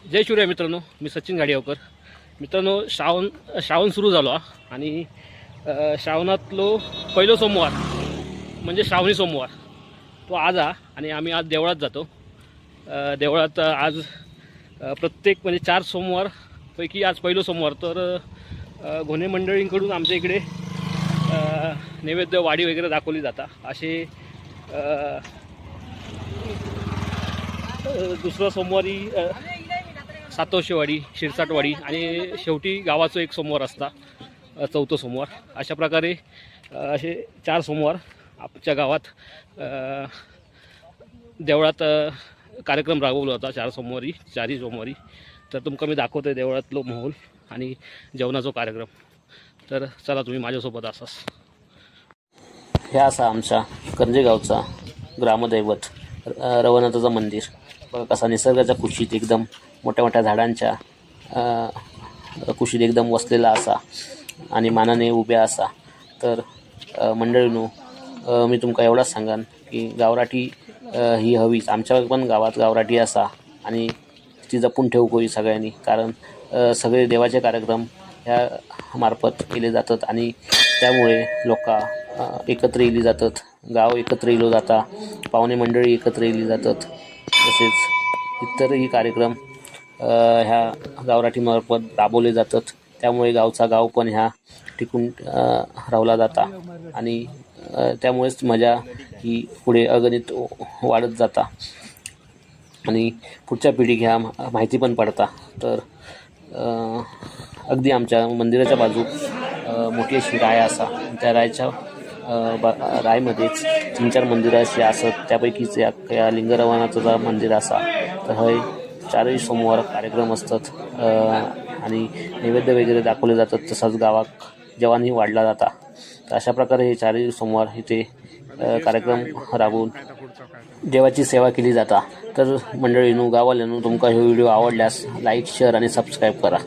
जय शिवराय मित्रांनो, मी सचिन गाडीवकर. मित्रांनो, श्रावण सुरू झालो आणि श्रावणातलो पहिलो सोमवार म्हणजे श्रावणी सोमवार तो आज आणि आम्ही आज देवळात जातो. देवळात आज प्रत्येक म्हणजे 4 सोमवारपैकी आज पहिलो सोमवार. तर घोणे मंडळींकडून आमच्या इकडे नैवेद्य वाडी वगैरे दाखवली जातात. असे दुसरा सोमवारी सातवशेवाडी, शिरसाटवाडी आणि शेवटी गावाचं एक सोमवार असता, चौथं सोमवार. अशा प्रकारे असे 4 सोमवार आमच्या गावात देवळात कार्यक्रम राबवला होता. 4 सोमवारी, 4ही सोमवारी. तर तुमका मी दाखवतो आहे देवळातलो माहोल आणि जेवणाचा कार्यक्रम. तर चला तुम्ही माझ्यासोबत असाच. हे असा आमच्या करंजे गावचा ग्रामदैवत रवनाथाचं मंदिर. बघा कसा निसर्गाच्या कुशीत एकदम मोठ्या मोठ्या झाडांच्या कुशीत एकदम वसलेला असा आणि मानाने उभ्या असा. तर मंडळींनो, मी तुमका एवढाच सांगान की गावराटी ही हवीच. आमच्या पण गावात गावराटी असा आणि ती जपून ठेवू सगळ्यांनी. कारण सगळे देवाचे कार्यक्रम ह्या मार्फत केले जातात आणि त्यामुळे लोक एकत्र येली जातात, गाव एकत्र येलो जाता, पाहुणे मंडळी एकत्र येली जातात. तसेच इतरही कार्यक्रम ह्या गावराटीमार्फत राबवले जातात. त्यामुळे गाव पण ह्या टिकून रावला जाता आणि त्यामुळेच मजा ही पुढे अगणित वाढत जाता आणि पुढच्या पिढीक ह्या माहिती पण पडता. तर अगदी आमच्या मंदिराच्या बाजू मोठी अशी राय असा. त्या रायच्या रायमध्येच 3-4 मंदिरं अशी असत. त्यापैकीच या लिंगरवनाचं मंदिर असा. तर हे 4ही सोमवार कार्यक्रम असतात आणि नैवेद्य वगैरे दाखवले जातात. तसंच गावात जेवणही वाढला जाता. तर अशा प्रकारे हे 4ही सोमवार इथे कार्यक्रम राबवून देवाची सेवा केली जाता. तर मंडळींनो, गाववाल्यांनो, तुमका हे व्हिडिओ आवडल्यास लाईक, शेअर आणि सबस्क्राईब करा.